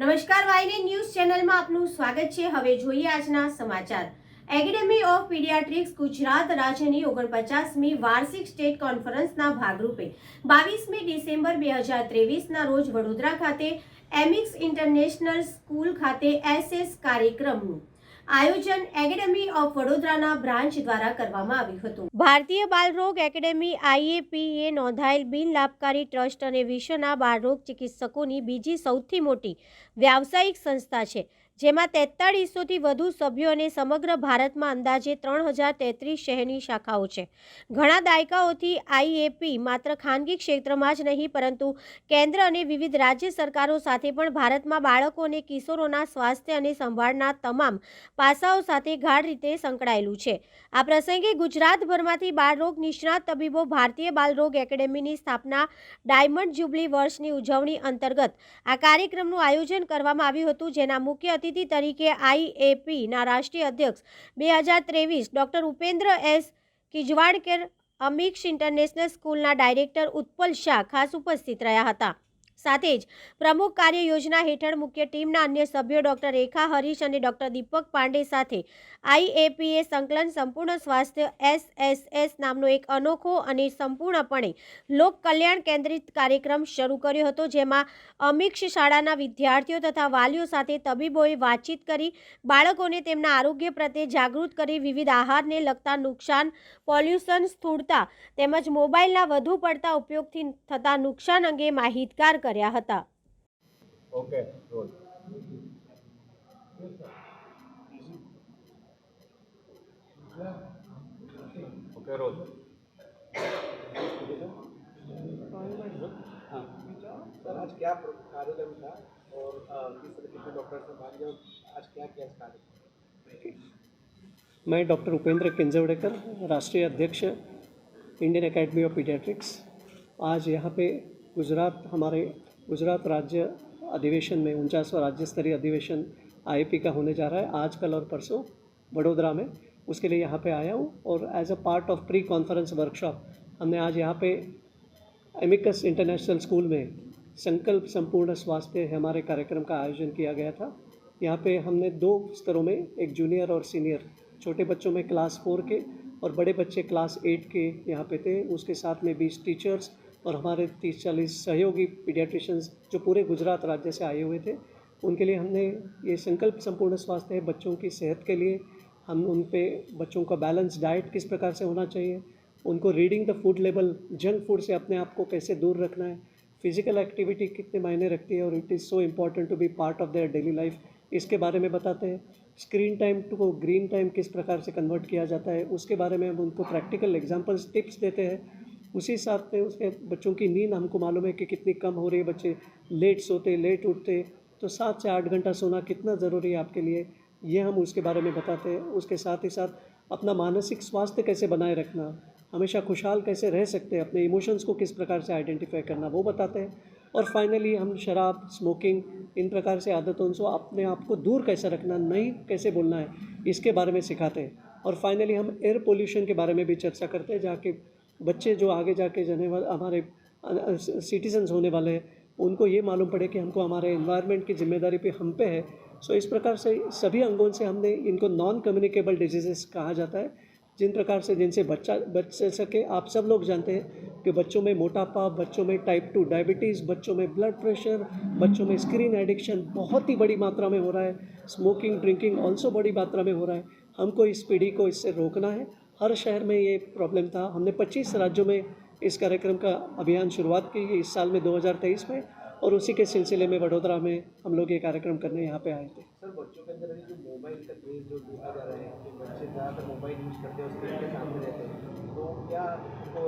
નમસ્કાર વાયનેટ ન્યૂઝ ચેનલમાં આપનું સ્વાગત છે। હવે જોઈએ આજના સમાચાર। એકેડેમી ઓફ પીડિયાટ્રિક્સ ગુજરાત રાજ્યની 49મી વાર્ષિક સ્ટેટ કોન્ફરન્સના ભાગરૂપે 22મી ડિસેમ્બર 2023ના રોજ વડોદરા ખાતે એમિક્સ ઇન્ટરનેશનલ સ્કૂલ ખાતે એસએસ કાર્યક્રમનું આયોજન એકેડેમી ઓફ વડોદરાના બ્રાન્ચ દ્વારા કરવામાં આવ્યું હતું। ભારતીય બાલરોગ એકેડેમી આઈએપીએ નોંધાયેલ બિન લાભકારી ટ્રસ્ટ અને વિશ્વના બાળરોગ ચિકિત્સકોની બીજી સૌથી મોટી વ્યાવસાયિક સંસ્થા છે, જેમાં 4300થી વધુ સભ્યો અને સમગ્ર ભારતમાં અંદાજે 3033 શહેરની શાખાઓ છે। ઘણા દાયકાઓથી આઈએપી માત્ર ખાનગી ક્ષેત્રમાં જ નહીં પરંતુ કેન્દ્ર અને વિવિધ રાજ્ય સરકારો સાથે પણ ભારતમાં બાળકો અને કિશોરોના સ્વાસ્થ્ય અને સંભાળના તમામ પાસાઓ સાથે ગાઢ રીતે સંકળાયેલું છે। આ પ્રસંગે ગુજરાતભરમાંથી બાળરોગ નિષ્ણાત તબીબો ભારતીય બાલરોગ એકેડેમીની સ્થાપના ડાયમંડ જ્યુબલી વર્ષની ઉજવણી અંતર્ગત આ કાર્યક્રમનું આયોજન કરવામાં આવ્યું હતું, જેના મુખ્ય અતિથિ તરીકે આઈએપીના રાષ્ટ્રીય અધ્યક્ષ 2023 ડોક્ટર ઉપેન્દ્ર એસ કિજવાડકર, અમિક્સ ઇન્ટરનેશનલ સ્કૂલના ડાયરેક્ટર ઉત્પલ શાહ ખાસ ઉપસ્થિત રહ્યા હતા। સાથે જ પ્રમુખ કાર્ય યોજના હેઠળ મુખ્ય ટીમના અન્ય સભ્યો ડોક્ટર રેખા હરીશ અને ડોક્ટર દીપક પાંડે સાથે આઈએપીએ સંકલન સંપૂર્ણ સ્વાસ્થ્ય એસએસએસ નામનો એક અનોખો અને સંપૂર્ણપણે લોક કલ્યાણ કેન્દ્રિત કાર્યક્રમ શરૂ કર્યો હતો, જેમાં અમિક્ષ શાળાના વિદ્યાર્થીઓ તથા વાલીઓ સાથે તબીબોએ વાતચીત કરી બાળકોને તેમના આરોગ્ય પ્રત્યે જાગૃત કરી વિવિધ આહારને લગતા નુકસાન, પોલ્યુશન, સ્થૂળતા તેમજ મોબાઈલના વધુ પડતા ઉપયોગથી થતા નુકસાન અંગે માહિતગાર કર્યા હતા। ओके रोल ओके रोल हाँ सर, आज क्या कार्यक्रम था और किस तरह कितने डॉक्टर से भाग गए, आज क्या क्या इस कार्यक्रम? मैं डॉक्टर उपेंद्र किंजवड़ेकर, राष्ट्रीय अध्यक्ष इंडियन एकेडमी ऑफ पीडियाट्रिक्स। आज यहाँ पे हमारे गुजरात राज्य अधिवेशन में 49वां राज्य स्तरीय अधिवेशन आईपी का होने जा रहा है आज, कल और परसों वडोदरा में। उसके लिए यहाँ पे आया हूँ और as a part of pre conference workshop हमने आज यहाँ पे एमिकस इंटरनेशनल स्कूल में संकल्प संपूर्ण स्वास्थ्य हमारे कार्यक्रम का आयोजन किया गया था। यहाँ पे हमने 2 स्तरों में, एक जूनियर और सीनियर, छोटे बच्चों में क्लास 4 के और बड़े बच्चे क्लास 8 के यहाँ पे थे। उसके साथ में 20 टीचर्स और हमारे 30-40 सहयोगी पीडियाट्रिशियंस जो पूरे गुजरात राज्य से आए हुए थे। उनके लिए हमने ये संकल्प संपूर्ण स्वास्थ्य है बच्चों की सेहत के लिए। हम उन पे बच्चों का बैलेंस डाइट किस प्रकार से होना चाहिए, उनको reading the food level, junk food से अपने आप को कैसे दूर रखना है, फिजिकल एक्टिविटी कितने मायने रखती है और it is so important to be part of their daily life, इसके बारे में बताते हैं। Screen time to green time किस प्रकार से कन्वर्ट किया जाता है, उसके बारे में हम उनको प्रैक्टिकल एग्जाम्पल्स, टिप्स देते हैं। उसी साथ में उसके बच्चों की नींद हमको मालूम है कि कितनी कम हो रही है, बच्चे लेट सोते, लेट उठते, तो 7 से 8 घंटा सोना कितना ज़रूरी है आपके लिए, ये हम उसके बारे में बताते हैं। उसके साथ ही साथ अपना मानसिक स्वास्थ्य कैसे बनाए रखना, हमेशा खुशहाल कैसे रह सकते हैं, अपने इमोशंस को किस प्रकार से आइडेंटिफाई करना, वो बताते हैं। और फाइनली हम शराब, स्मोकिंग, इन प्रकार से आदतों से अपने आप को दूर कैसे रखना, नहीं कैसे बोलना है, इसके बारे में सिखाते हैं। और फाइनली हम एयर पोल्यूशन के बारे में भी चर्चा करते हैं, जाके बच्चे जो आगे जाके जाने वाले हमारे सिटीजन्स होने वाले हैं, उनको ये मालूम पड़े कि हमको हमारे एनवायरनमेंट की जिम्मेदारी पे हम पे है। सो इस प्रकार से सभी अंगों से हमने इनको नॉन कम्युनिकेबल डिजीज़ेस कहा जाता है, जिन प्रकार से जिनसे बच सके। आप सब लोग जानते हैं कि बच्चों में मोटापा, बच्चों में टाइप 2 डायबिटीज़, बच्चों में ब्लड प्रेशर, बच्चों में स्क्रीन एडिक्शन बहुत ही बड़ी मात्रा में हो रहा है, स्मोकिंग, ड्रिंकिंग ऑल्सो बड़ी मात्रा में हो रहा है। हमको इस पीढ़ी को इससे रोकना है। हर शहर में ये प्रॉब्लम था। हमने 25 राज्यों में इस कार्यक्रम का अभियान शुरुआत की इस साल में 2023 में, और उसी के सिलसिले में वडोदरा में हम लोग ये कार्यक्रम करने यहाँ पे आए थे। सर, बच्चों के अंदर जो मोबाइल का क्रेज जो देखा जा रहा है कि बच्चे ज़्यादातर मोबाइल यूज़ करते हैं, स्क्रीन के सामने रहते हैं, तो क्या उनको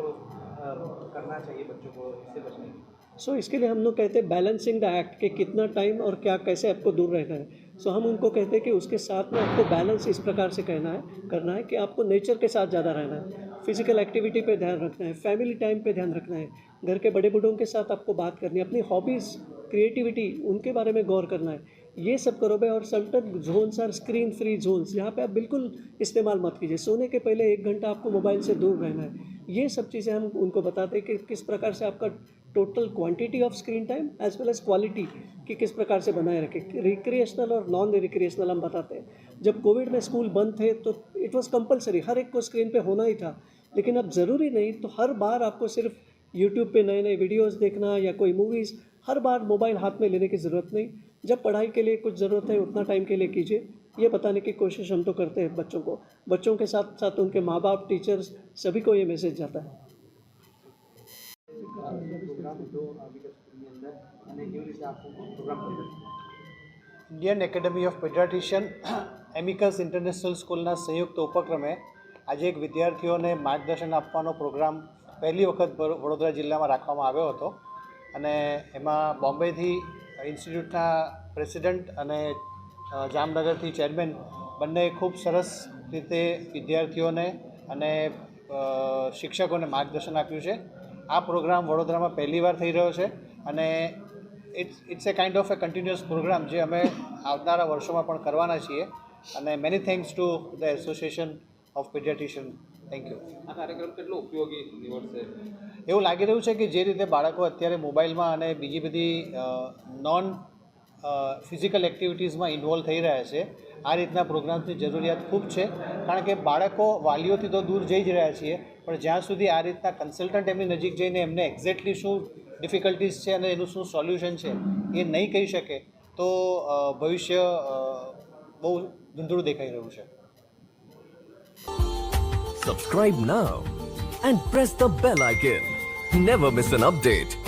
करना चाहिए बच्चों को इससे बचने के लिए? इसके लिए हम लोग कहते हैं बैलेंसिंग द एक्ट, कि कितना टाइम और क्या कैसे आपको दूर रहना है। हम उनको कहते हैं कि उसके साथ में आपको बैलेंस इस प्रकार से करना है कि आपको नेचर के साथ ज़्यादा रहना है, फिजिकल एक्टिविटी पे ध्यान रखना है, फैमिली टाइम पे ध्यान रखना है, घर के बड़े बूढ़ों के साथ आपको बात करनी है, अपनी हॉबीज़, क्रिएटिविटी, उनके बारे में गौर करना है। ये सब करो भाई। और certain zones are screen free zones, यहाँ पे आप बिल्कुल इस्तेमाल मत कीजिए। सोने के पहले 1 घंटा आपको मोबाइल से दूर रहना है। ये सब चीज़ें हम उनको बताते हैं कि किस प्रकार से आपका total quantity of screen time as well as quality कि किस प्रकार से बनाए रखें। रिक्रिएशनल और नॉन रिक्रिएशनल हम बताते हैं। जब कोविड में स्कूल बंद थे तो इट वाज कंपलसरी, हर एक को स्क्रीन पे होना ही था, लेकिन अब ज़रूरी नहीं। तो हर बार आपको सिर्फ यूट्यूब पे नए नए वीडियोस देखना या कोई मूवीज़, हर बार मोबाइल हाथ में लेने की ज़रूरत नहीं। जब पढ़ाई के लिए कुछ ज़रूरत है उतना टाइम के लिए कीजिए। ये बताने की कोशिश हम तो करते हैं बच्चों को, बच्चों के साथ साथ उनके माँ बाप, टीचर्स, सभी को ये मैसेज जाता है। प्रोग्राम जो अभी तक स्कूल के अंदर અને કેવી રીતે આપવું પ્રોગ્રામ કર્યો Indian academy of પેડિયાટ્રિશિયન Amicus international સ્કૂલના સંયુક્ત ઉપક્રમે આજે એક વિદ્યાર્થીઓને માર્ગદર્શન આપવાનો પ્રોગ્રામ પહેલી વખત વડોદરા જિલ્લામાં રાખવામાં આવ્યો હતો અને એમાં બોમ્બેથી ઇન્સ્ટિટ્યૂટના પ્રેસિડેન્ટ અને જામનગરથી ચેરમેન બંને ખૂબ સરસ રીતે વિદ્યાર્થીઓને અને શિક્ષકોને માર્ગદર્શન આપ્યું છે। આ પ્રોગ્રામ વડોદરામાં પહેલીવાર થઈ રહ્યો છે અને it's a kind of a continuous program જે અમે આવનારા વર્ષોમાં પણ કરવાના છીએ અને many thanks to the association of paediatrician. Thank you. આ કાર્યક્રમ કેટલો ઉપયોગી નીવડશે? એવું લાગી રહ્યું છે કે જે રીતે બાળકો અત્યારે મોબાઈલમાં અને બીજી બધી નોન ફિઝિકલ એક્ટિવિટીઝમાં ઇન્વોલ્વ થઈ રહ્યા છે, આ રીતના પ્રોગ્રામ્સની જરૂરિયાત ખૂબ છે। કારણ કે બાળકો વાલીઓથી તો દૂર જઈ જ રહ્યા છીએ, પણ જ્યાં સુધી આ રીતના કન્સલ્ટન્ટ એમની નજીક જઈને એમને એક્ઝેક્ટલી શું ડિફિકલ્ટીઝ છે અને એનું શું સોલ્યુશન છે એ નહીં કહી શકે તો ભવિષ્ય બહુ ધૂંધળું દેખાઈ રહ્યું છે। Subscribe now and press the bell icon. Never miss an update.